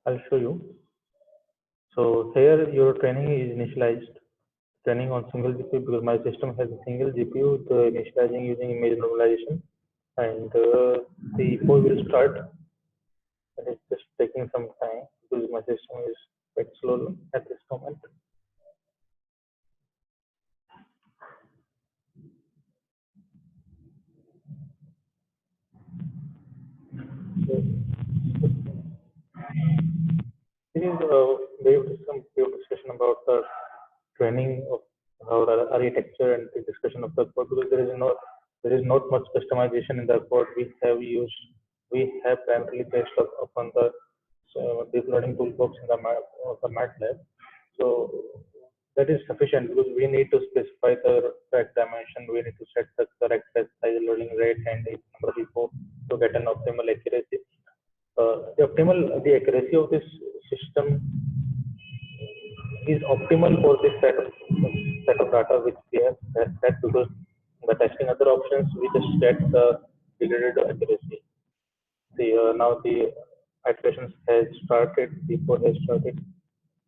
I'll show you. So here your training is initialized, training on single GPU because my system has a single GPU, the initializing using image normalization, and the code will start. And it's just taking some time because my system is quite slow at this moment. So, this is some brief discussion about the training of our architecture and the discussion of the code because there is not much customization in the code we have primarily based upon the deep learning toolbox in the MATLAB. So that is sufficient because we need to specify the correct dimension, we need to set the correct size loading rate and its number before to get an optimal accuracy. The accuracy of this system is optimal for this set of data which we have set because the testing other options we just set the degraded accuracy. Now the iterations has started, the code has started,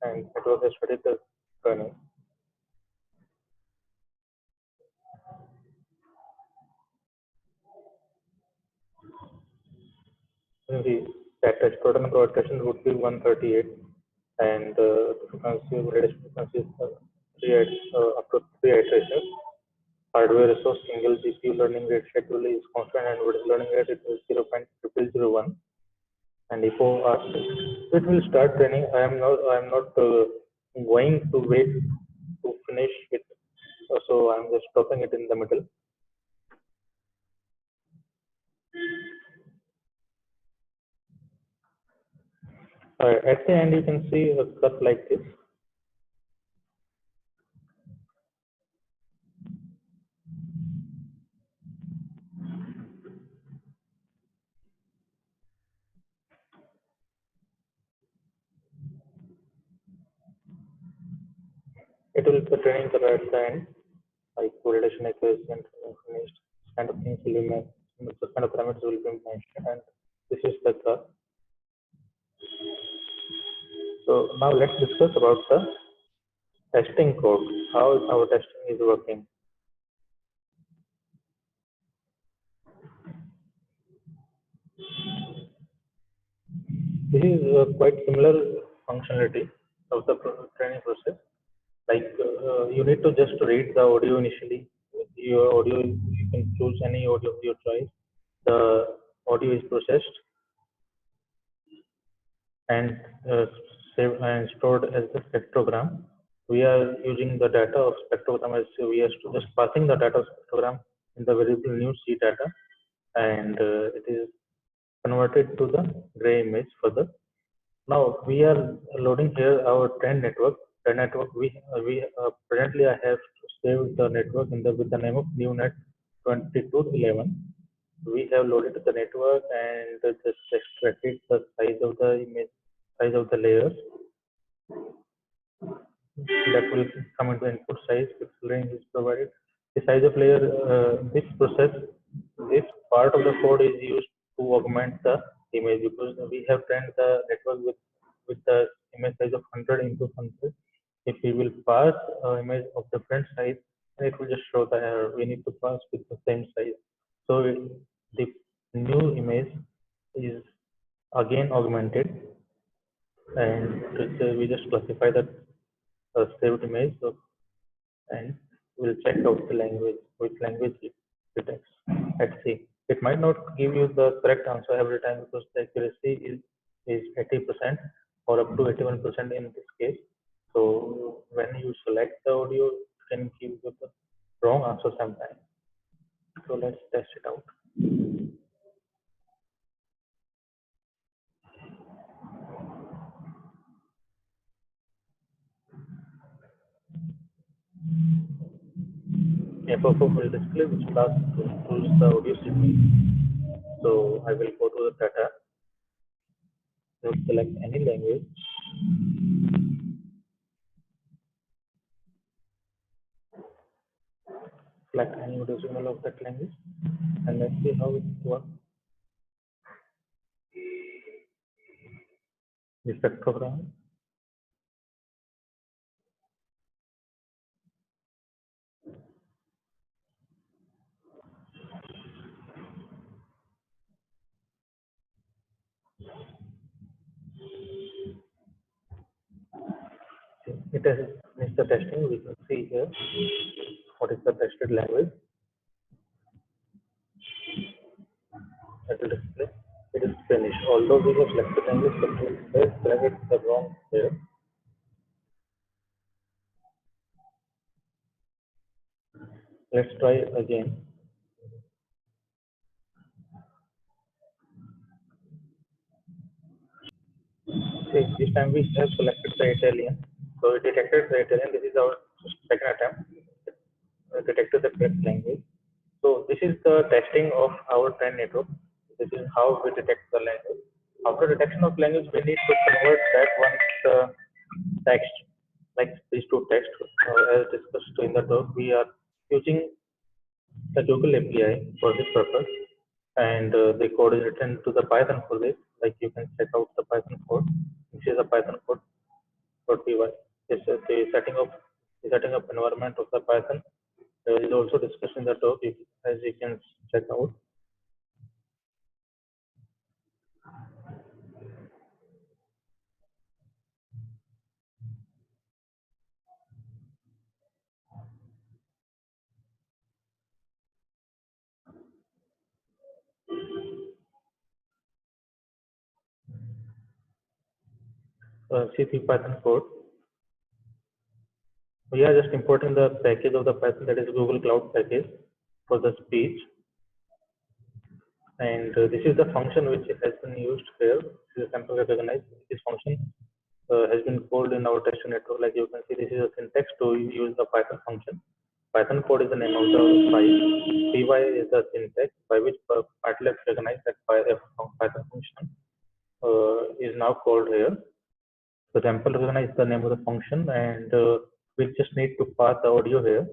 and network has started the running. The data total number of iterations would be 138, and the frequency radius frequency is up to 3 iterations. Hardware resource single GPU learning rate schedule is constant and what is learning rate it is 0.0001 and if it will start training. I am not going to wait to finish it, so I'm just stopping it in the middle. At the end you can see a curve like this. It will be the training color at the end, like correlation accuracy and finished kind of things will be mentioned, the kind of parameters will be mentioned, and this is the curve. So now let's discuss about the testing code, how our testing is working. This is quite similar functionality of the training process. Like you need to just read the audio initially. Your audio, you can choose any audio of your choice. The audio is processed and saved and stored as the spectrogram. We are using the data of spectrogram as we are just passing the data of spectrogram in the variable new C data, and it is converted to the gray image further. Now we are loading here our train network. The network we presently I have saved the network in with the name of NewNet 2211. We have loaded the network and just extracted the size of the image, size of the layers. That will come into input size. Pixel range is provided. The size of layer. This process, this part of the code is used to augment the image because we have trained the network with the image size of 100 into 100. If we will pass image of different size, then it will just show the error. We need to pass with the same size. So the new image is again augmented, and we just classify that saved image. So, and we'll check out the language, which language it detects. Let's see. It might not give you the correct answer every time because the accuracy is 80% or up to 81% in this case. So when you select the audio, it can give you the wrong answer sometimes. So let's test it out. FFF will display which class pulls the audio signal. So I will go to the data. So select any language. Select any audio signal of that language, and let's see how it works. the spectrogram. It is the testing. We can see here what is the tested language. It will display. It is finished. Although we have selected language, but it says selected the wrong here. Let's try again. See, this time we have selected the Italian. So it detected the Italian. This is our second attempt. Detected the correct language. So this is the testing of our trained network. This is how we detect the language. After detection of language, we need to convert that one text, like these two texts, as discussed in the talk. We are using the Google API for this purpose, and the code is written to the Python for this. Like you can check out the Python code. This is a Python code for py. This is the setting up environment of the Python. There is also discussed in the talk, as you can check out. See the Python code. We are just importing the package of the Python, that is Google Cloud package for the speech. And this is the function which has been used here. This is a sample recognized. This function has been called in our test network. Like you can see, this is a syntax to use the Python function. Python code is the name of the file. Py is the syntax by which Python recognizes that Python function is now called here. So sample recognize the name of the function, and we just need to pass the audio here.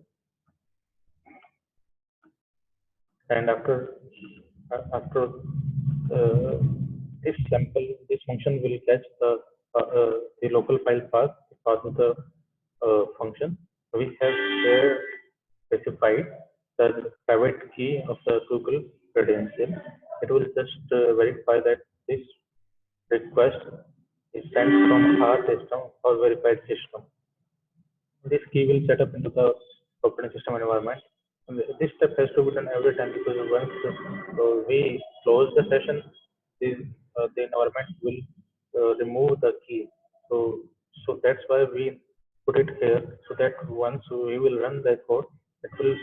And after this sample, this function will catch the local file path of the function. We have here specified the private key of the Google credential. It will just verify that this request is sent from our system or verified system. This key will set up into the operating system environment. And this step has to be done every time, because once we close the session, the environment will remove the key. So that's why we put it here, so that once we will run the code, it will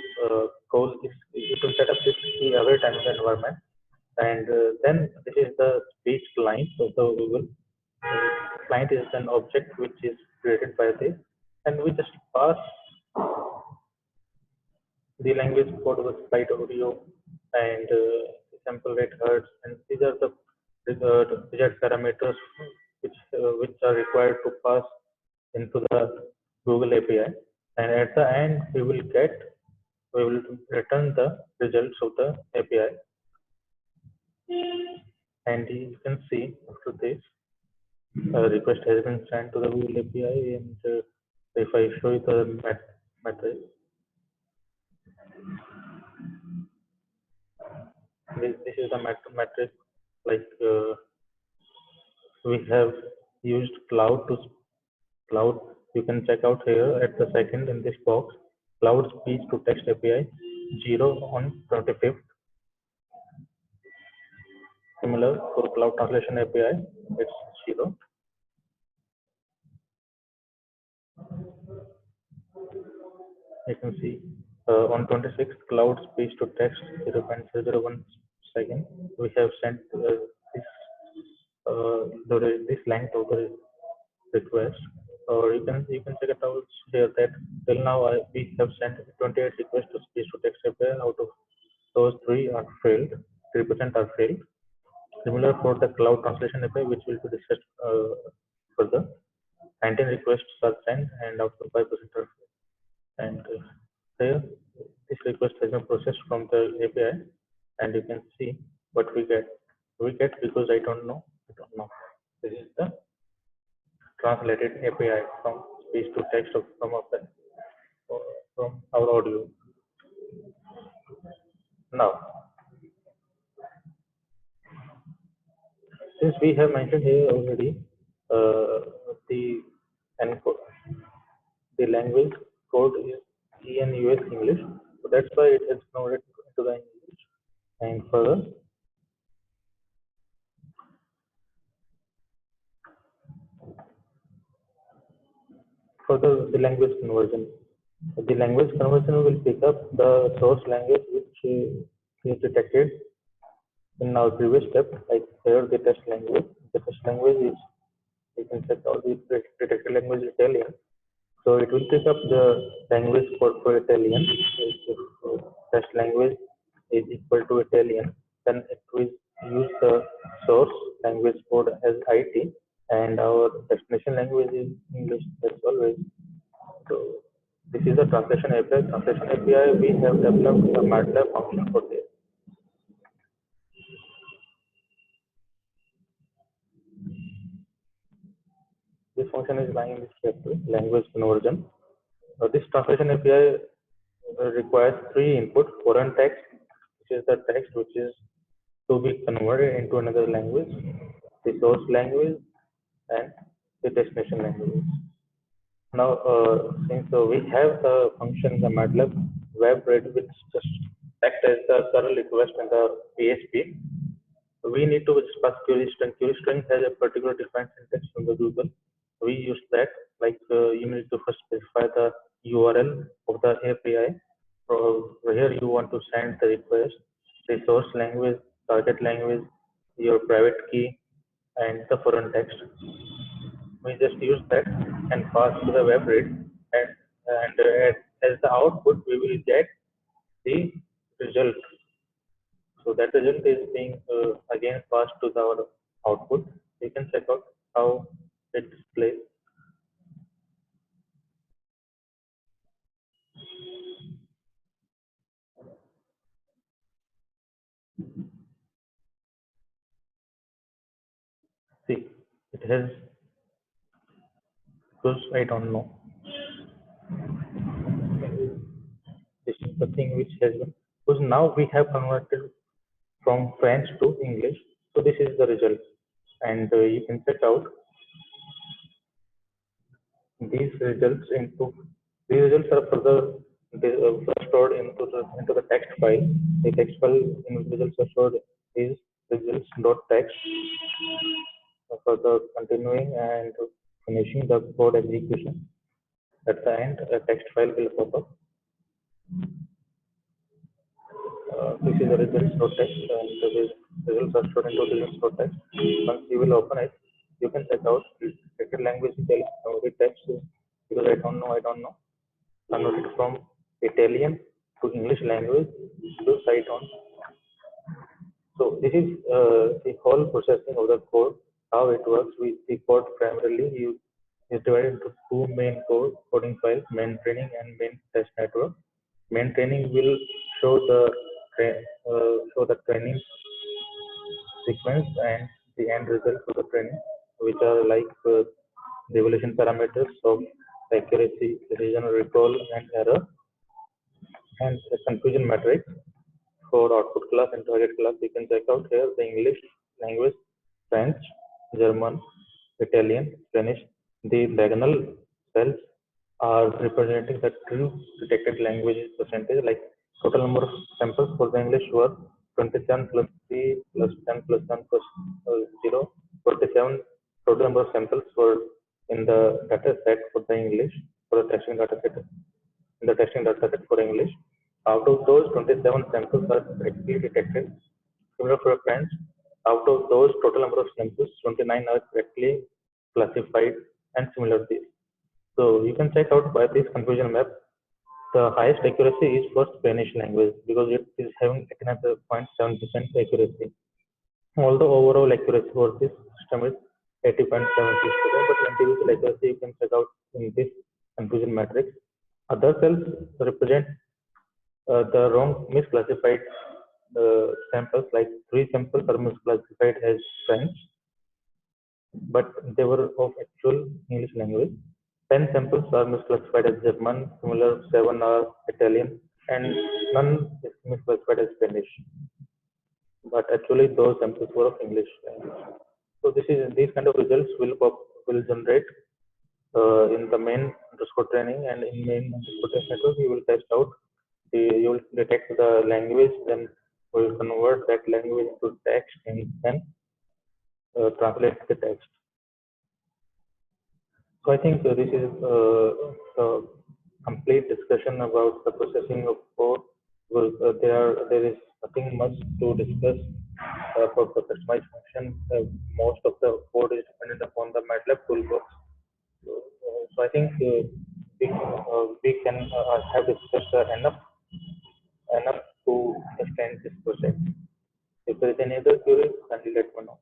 call this, it will set up this key every time in the environment. And then this is the speech client of the Google. Client is an object which is created by this, and we just pass the language code was flight audio and sample rate hertz, and these are the desired parameters which are required to pass into the Google API. And at the end, we will return the results of the API. And you can see after this, a request has been sent to the Google API, and if I show you the matrix, this is the matrix. Like we have used cloud. You can check out here at the second in this box, cloud speech to text API 0 on 25th. Similar for cloud translation API, it's 0. You can see on 26th, cloud speech to text 0.001 second. We have sent this length of the request, or you can check it out here that till now we have sent 28 requests to speech to text API. Out of those, 3% are failed. Similar for the cloud translation API, which will be discussed further. 19 requests are sent, and out of 5% are failed. And here, this request has been processed from the API, and you can see what we get. We get, because I don't know. This is the translated API from speech to text or from our audio. Now, since we have mentioned here already the encode, the language code is EN/US English, so that's why it has converted into the English. And further the language conversion. The language conversion will pick up the source language which is detected in our previous step, like here the test language. The test language is, you can check out the detected language Italian. So it will pick up the language code for Italian. If test language is equal to Italian, then it will use the source language code as IT, and our destination language is English as always. So this is the translation API. Translation API, we have developed a MATLAB function for this. This function is lying in this step, language conversion. This translation API requires three inputs: foreign text, which is the text which is to be converted into another language, the source language, and the destination language. Now, since we have the function, the MATLAB web read, which just act as the curl request in the PHP, we need to just pass query string. Query string has a particular defined syntax from the Google. We use that, like you need to first specify the URL of the API. Here you want to send the request, the source language, target language, your private key, and the foreign text. We just use that and pass to the web read, and as the output we will get the result. So that result is being again passed to our output. You can check out how it displays. See, it has, because I don't know. This is the thing which has been, because now we have converted from French to English. So this is the result, and you can check out these results into, these results are further stored into the text file. The text file in which results are stored is results.txt. For the continuing and finishing the code execution, at the end a text file will pop up. This is the results.txt, and the results are stored into results.txt. Once you will open it, you can check out the language the text, because I don't know. Converted from Italian to English language to cite on. So this is the whole processing of the code, how it works. With the code primarily is divided into two main coding files: main training and main test network. Main training will show the training sequence and the end result of the training, which are like the evaluation parameters of accuracy, precision, recall, and error, and the confusion matrix for output class and target class. You can check out here the English language, French, German, Italian, Spanish. The diagonal cells are representing the true detected language percentage, like total number of samples for the English were 27 plus 3 plus 10 plus 1 plus 0. 47 total number of samples were in the data set for the English, for the testing data set, in the testing data set for English. Out of those, 27 samples are correctly detected. Similar for French, out of those total number of samples, 29 are correctly classified, and similar this. So you can check out by this confusion map. The highest accuracy is for Spanish language, because it is having 89.7% accuracy. Although overall accuracy for this system is 80.76%, but individual accuracy you can check out in this confusion matrix. Other cells represent the wrong misclassified samples, like 3 samples are misclassified as French, but they were of actual English language. 10 samples are misclassified as German, similar 7 are Italian, and none is misclassified as Spanish. But actually, those samples were of English language. So these kind of results will generate in the main underscore training, and in main underscore test network you will test out you will detect the language, then we will convert that language into text and then translate the text. So I think this is a complete discussion about the processing of code. Well, there is nothing much to discuss for the customized function. Most of the code is dependent upon the MATLAB toolbox. So I think we can have discussed enough to understand this project. If there is any other queries, kindly let me know.